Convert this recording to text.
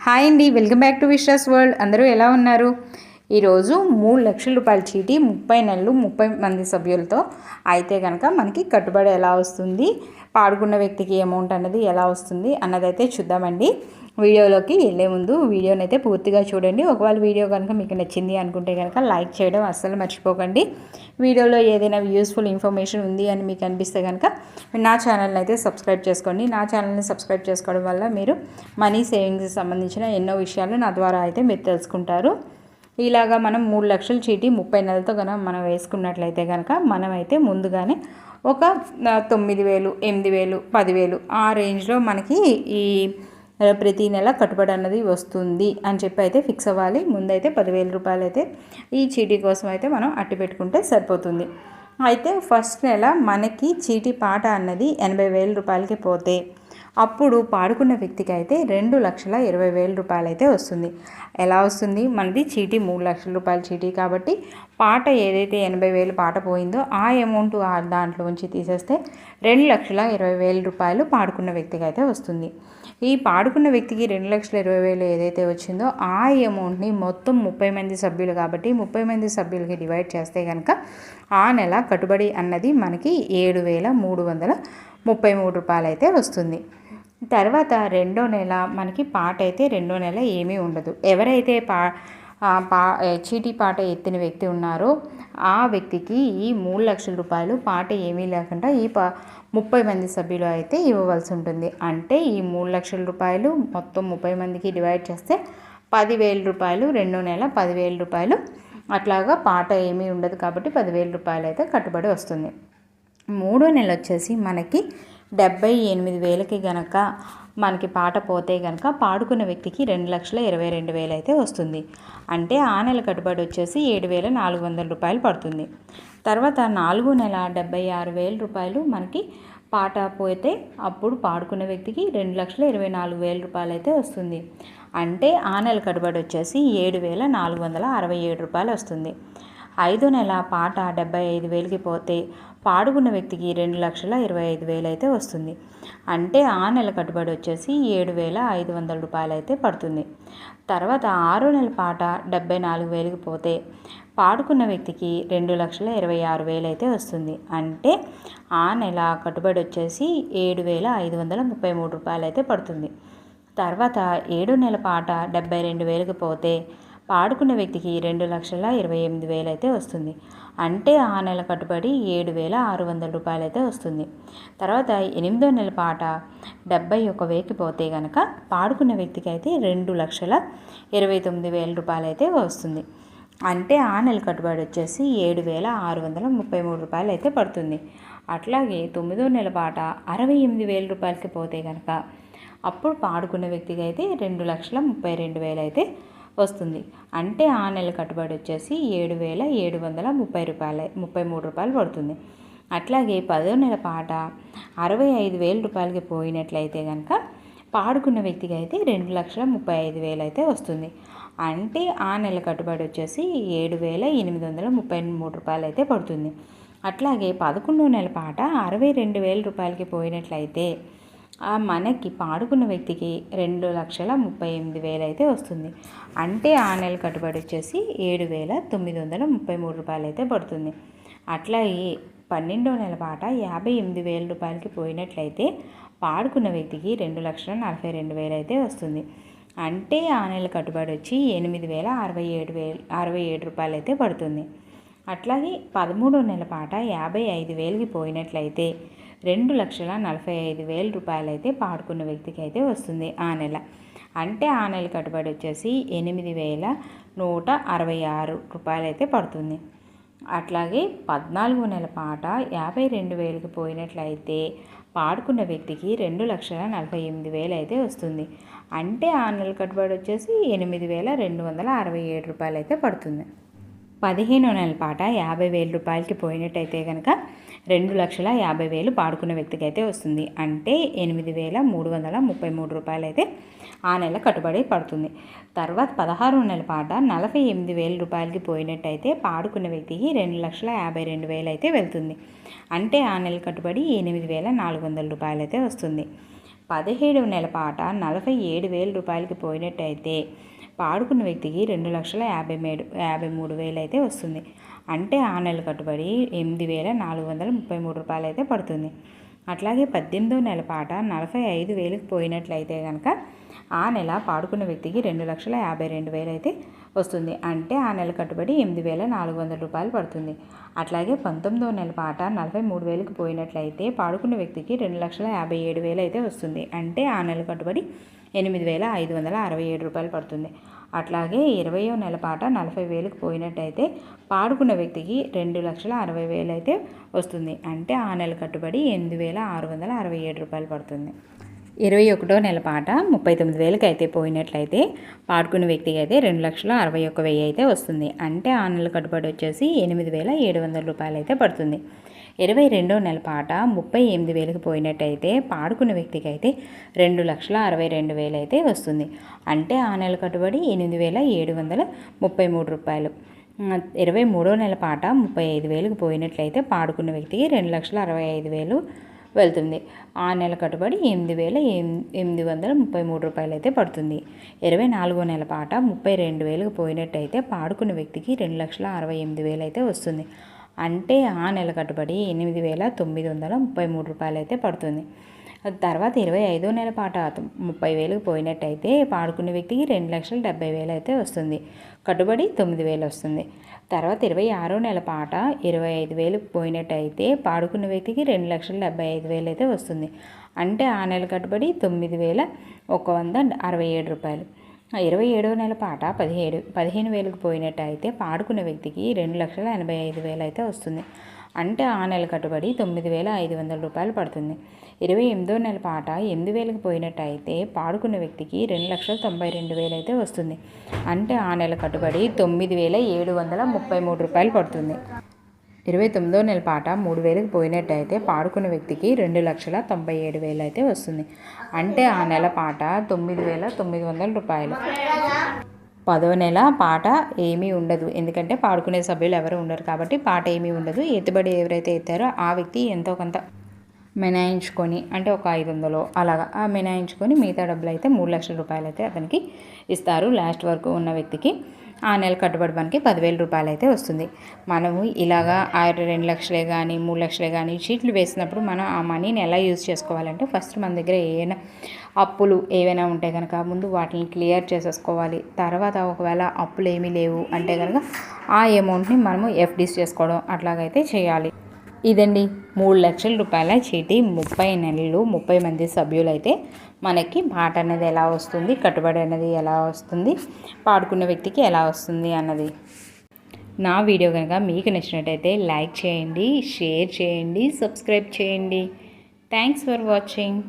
Hi అండి, welcome back to Vishwas world. అందరూ ఎలా ఉన్నారు? ఈరోజు 3 లక్షల రూపాయల చీటీ 30 నెలలు 30 మంది సభ్యులతో అయితే కనుక మనకి కట్టుబడి ఎలా వస్తుంది, పాడుకున్న వ్యక్తికి అమౌంట్ అన్నది ఎలా వస్తుంది అన్నదైతే చూద్దామండి. వీడియోలోకి వెళ్ళే ముందు వీడియోని అయితే పూర్తిగా చూడండి. ఒకవేళ వీడియో కనుక మీకు నచ్చింది అనుకుంటే కనుక లైక్ చేయడం అస్సలు మర్చిపోకండి. వీడియోలో ఏదైనా యూస్ఫుల్ ఇన్ఫర్మేషన్ ఉంది అని మీకు అనిపిస్తే కనుక నా ఛానల్ని అయితే సబ్స్క్రైబ్ చేసుకోండి. నా ఛానల్ని సబ్స్క్రైబ్ చేసుకోవడం వల్ల మీరు మనీ సేవింగ్స్కి సంబంధించిన ఎన్నో విషయాలు నా ద్వారా అయితే మీరు తెలుసుకుంటారు. ఇలాగా మనం 3 లక్షల చీటీ 30 నెలలతో కనుక మనం వేసుకున్నట్లయితే కనుక మనమైతే ముందుగానే ఒక 9,000, 8,000, 10,000 ఆ రేంజ్లో మనకి ఈ ప్రతి నెల కట్టుబడి అన్నది వస్తుంది అని చెప్పి అయితే ఫిక్స్ అవ్వాలి. ముందైతే 10,000 రూపాయలు అయితే ఈ చీటీ కోసం అయితే మనం అట్టి పెట్టుకుంటే సరిపోతుంది. అయితే ఫస్ట్ నెల మనకి చీటీ పాట అన్నది 80,000 రూపాయలకి పోతే అప్పుడు పాడుకున్న వ్యక్తికి అయితే 2,20,000 రూపాయలు అయితే వస్తుంది. ఎలా వస్తుంది? మనది చీటీ 3 లక్షల రూపాయల చీటీ కాబట్టి పాట ఏదైతే 80,000 పాట పోయిందో ఆ అమౌంట్ దాంట్లోంచి తీసేస్తే 2,20,000 రూపాయలు పాడుకున్న వ్యక్తికి అయితే వస్తుంది. ఈ పాడుకున్న వ్యక్తికి 2,20,000 ఏదైతే వచ్చిందో ఆ అమౌంట్ని మొత్తం 30 మంది సభ్యులు కాబట్టి 30 మంది సభ్యులకి డివైడ్ చేస్తే కనుక ఆ నెల కట్టుబడి అన్నది మనకి 7,333 రూపాయలు అయితే వస్తుంది. తర్వాత రెండో నెల మనకి పాట అయితే రెండో నెల ఏమీ ఉండదు. ఎవరైతే చీటీ పాట ఎత్తిన వ్యక్తి ఉన్నారో ఆ వ్యక్తికి ఈ 3 లక్షల రూపాయలు పాట ఏమీ లేకుండా ఈ 30 మంది సభ్యులు అయితే ఇవ్వవలసి ఉంటుంది. అంటే ఈ 3 లక్షల రూపాయలు మొత్తం 30 మందికి డివైడ్ చేస్తే 10,000 రూపాయలు, రెండో నెల 10,000 రూపాయలు అట్లాగా పాట ఏమీ ఉండదు కాబట్టి 10,000 రూపాయలు అయితే కట్టుబడి వస్తుంది. మూడో నెల వచ్చేసి మనకి 78,000కి గనక మనకి పాట పోతే కనుక పాడుకున్న వ్యక్తికి 2,22,000 అయితే వస్తుంది. అంటే ఆ నెల కట్టుబడి వచ్చేసి 7,400 రూపాయలు పడుతుంది. తర్వాత నాలుగో నెల 76,000 రూపాయలు మనకి పాట పోతే అప్పుడు పాడుకున్న వ్యక్తికి 2,24,000 రూపాయలు అయితే వస్తుంది. అంటే ఆ నెల కట్టుబడి వచ్చేసి 7,467 రూపాయలు వస్తుంది. ఐదో నెల పాట 75,000కి పోతే పాడుకున్న వ్యక్తికి 2,25,000 అయితే వస్తుంది. అంటే ఆ నెల కట్టుబడి వచ్చేసి 7,500 రూపాయలు అయితే పడుతుంది. తర్వాత ఆరో నెల పాట 74,000కి పోతే పాడుకున్న వ్యక్తికి 2,26,000 అయితే వస్తుంది. అంటే ఆ నెల కట్టుబడి వచ్చేసి 7,533 రూపాయలు అయితే పడుతుంది. తర్వాత ఏడో నెల పాట 72,000కి పోతే పాడుకున్న వ్యక్తికి 2,28,000 అయితే వస్తుంది. అంటే ఆ నెల కట్టుబడి 7,600 రూపాయలు అయితే వస్తుంది. తర్వాత ఎనిమిదో నెల పాట 71,000కి పోతే కనుక పాడుకున్న వ్యక్తికి అయితే 2,29,000 రూపాయలు అయితే వస్తుంది. అంటే ఆ నెల కట్టుబడి వచ్చేసి 7,633 రూపాయలు అయితే పడుతుంది. అట్లాగే తొమ్మిదో నెల పాట 68,000 రూపాయలకి పోతే కనుక అప్పుడు పాడుకున్న వ్యక్తికి అయితే 2,32,000 అయితే వస్తుంది. అంటే ఆ నెల కట్టుబడి వచ్చేసి 7,733 రూపాయలు పడుతుంది. అట్లాగే పదో నెల పాట 65,000 రూపాయలకి పోయినట్లయితే కనుక పాడుకున్న వ్యక్తికి అయితే 2,35,000 అయితే వస్తుంది. అంటే ఆ నెల కట్టుబడి వచ్చేసి 7,833 రూపాయలు అయితే పడుతుంది. అట్లాగే 11వ నెల పాట 62,000 రూపాయలకి పోయినట్లయితే మనకి పాడుకున్న వ్యక్తికి 2,38,000 అయితే వస్తుంది. అంటే ఆ నెల కట్టుబడి వచ్చేసి 7,933 రూపాయలు అయితే పడుతుంది. అట్లాగే 12వ నెల పాట 58,000 రూపాయలకి పోయినట్లయితే పాడుకున్న వ్యక్తికి 2,42,000 అయితే వస్తుంది. అంటే ఆ నెల కట్టుబడి వచ్చి 8,067 రూపాయలు అయితే పడుతుంది. అట్లాగే 13వ నెల పాట 55,000కి పోయినట్లయితే 2,45,000 రూపాయలు అయితే పాడుకున్న వ్యక్తికి అయితే వస్తుంది ఆ నెల. అంటే ఆ నెల కట్టుబడి వచ్చేసి 8,166 రూపాయలు అయితే పడుతుంది. అట్లాగే 14వ నెల పాట 52,000కి పోయినట్లయితే పాడుకున్న వ్యక్తికి 2,48,000 అయితే వస్తుంది. అంటే ఆ నెల కట్టుబడి వచ్చేసి 8,267 రూపాయలు అయితే పడుతుంది. 15వ నెల పాట 50,000 రూపాయలకి పోయినట్టయితే కనుక 2,50,000 పాడుకున్న వ్యక్తికి అయితే వస్తుంది. అంటే 8,333 రూపాయలు అయితే ఆ నెల కట్టుబడి పడుతుంది. తర్వాత 16వ నెల పాట 48,000 రూపాయలకి పోయినట్టయితే పాడుకున్న వ్యక్తికి 2,52,000 అయితే వెళ్తుంది. అంటే ఆ నెల కట్టుబడి 8,400 రూపాయలు అయితే వస్తుంది. 17వ నెల పాట 47,000 రూపాయలకి పోయినట్టయితే పాడుకున్న వ్యక్తికి 2,53,000 అయితే వస్తుంది. అంటే ఆ నెల కట్టుబడి 8,433 రూపాయలు అయితే పడుతుంది. అట్లాగే 18వ నెల పాట 45,000కి పోయినట్లయితే కనుక ఆ నెల పాడుకున్న వ్యక్తికి 2,52,000 అయితే వస్తుంది. అంటే ఆ నెల కట్టుబడి 8,400 రూపాయలు పడుతుంది. అట్లాగే 19వ నెల పాట 43,000కి పోయినట్లయితే పాడుకున్న వ్యక్తికి 2,57,000 అయితే వస్తుంది. అంటే ఆ నెల కట్టుబడి 8,567 రూపాయలు పడుతుంది. అట్లాగే 20వ నెల పాట 40,000కి పోయినట్టయితే పాడుకున్న వ్యక్తికి 2,60,000 అయితే వస్తుంది. అంటే ఆ నెల కట్టుబడి 8,667 రూపాయలు పడుతుంది. 21వ నెల పాట 39,000కి అయితే పోయినట్లయితే పాడుకున్న వ్యక్తికి అయితే 2,61,000 అయితే వస్తుంది. అంటే ఆ నెల కట్టుబడి వచ్చేసి 8,700 రూపాయలు అయితే పడుతుంది. 22వ నెల పాట 38,000కి పోయినట్టయితే పాడుకున్న వ్యక్తికి అయితే 2,62,000 అయితే వస్తుంది. అంటే ఆ నెల కట్టుబడి 8,733 రూపాయలు. 23వ నెల పాట 35,000కి పోయినట్లయితే పాడుకున్న వ్యక్తికి 2,65,000 వెళ్తుంది. ఆ నెల కట్టుబడి 8,833 రూపాయలు అయితే పడుతుంది. 24వ నెల పాట 32,000కి పోయినట్టయితే పాడుకున్న వ్యక్తికి 2,68,000 అయితే వస్తుంది. అంటే ఆ నెల కట్టుబడి 8,933 రూపాయలు అయితే పడుతుంది. తర్వాత 25వ నెల పాట 30,000కి పోయినట్టయితే పాడుకున్న వ్యక్తికి 2,70,000 అయితే వస్తుంది. కట్టుబడి 9,000 వస్తుంది. తర్వాత 26వ నెల పాట 25,000కి పోయినట్టయితే పాడుకున్న వ్యక్తికి 2,75,000 అయితే వస్తుంది. అంటే ఆ నెల కట్టుబడి 9,167 రూపాయలు. 27వ నెల పాట 15,000కి పోయినట్టయితే పాడుకున్న వ్యక్తికి 2,85,000 అయితే వస్తుంది. అంటే ఆ నెల కట్టుబడి 9,500 రూపాయలు పడుతుంది. 28వ నెల పాట 8,000కి పోయినట్టయితే పాడుకున్న వ్యక్తికి 2,92,000 అయితే వస్తుంది. అంటే ఆ నెల కట్టుబడి 9,733 రూపాయలు పడుతుంది. 29వ నెల పాట 3,000కి పోయినట్టయితే పాడుకున్న వ్యక్తికి 2,97,000 అయితే వస్తుంది. అంటే ఆ నెల పాట 9,900 రూపాయలు. 10వ నెల పాట ఏమీ ఉండదు. ఎందుకంటే పాడుకునే సభ్యులు ఎవరు ఉండరు కాబట్టి పాట ఏమీ ఉండదు. ఎత్తుబడి ఎవరైతే ఎత్తారో ఆ వ్యక్తి ఎంతో కొంత మినాయించుకొని, అంటే ఒక 500 అలాగా మినాయించుకొని మిగతా డబ్బులు అయితే 3,00,000 రూపాయలు అయితే అతనికి ఇస్తారు. లాస్ట్ వరకు ఉన్న వ్యక్తికి ఆ నెల కట్టుబడి మనకి 10,000 రూపాయలు అయితే వస్తుంది. మనము ఇలాగా 2,00,000 కానీ 3,00,000 కానీ చీట్లు వేసినప్పుడు మనం ఆ మనీని ఎలా యూజ్ చేసుకోవాలంటే ఫస్ట్ మన దగ్గర ఏమైనా అప్పులు ఏవైనా ఉంటే కనుక ముందు వాటిని క్లియర్ చేసేసుకోవాలి. తర్వాత ఒకవేళ అప్పులు ఏమీ లేవు అంటే కనుక ఆ అమౌంట్ని మనము ఎఫ్డీస్ చేసుకోవడం అట్లాగైతే చేయాలి. ఇదండి 3,00,000 రూపాయల చీటీ 30 నెలలు 30 మంది సభ్యులైతే మనకి పాట అనేది ఎలా వస్తుంది, కట్టుబడి అనేది ఎలా వస్తుంది, పాడుకున్న వ్యక్తికి ఎలా వస్తుంది అన్నది. నా వీడియో కనుక మీకు నచ్చినట్టయితే లైక్ చేయండి, షేర్ చేయండి, సబ్స్క్రైబ్ చేయండి. Thanks for watching.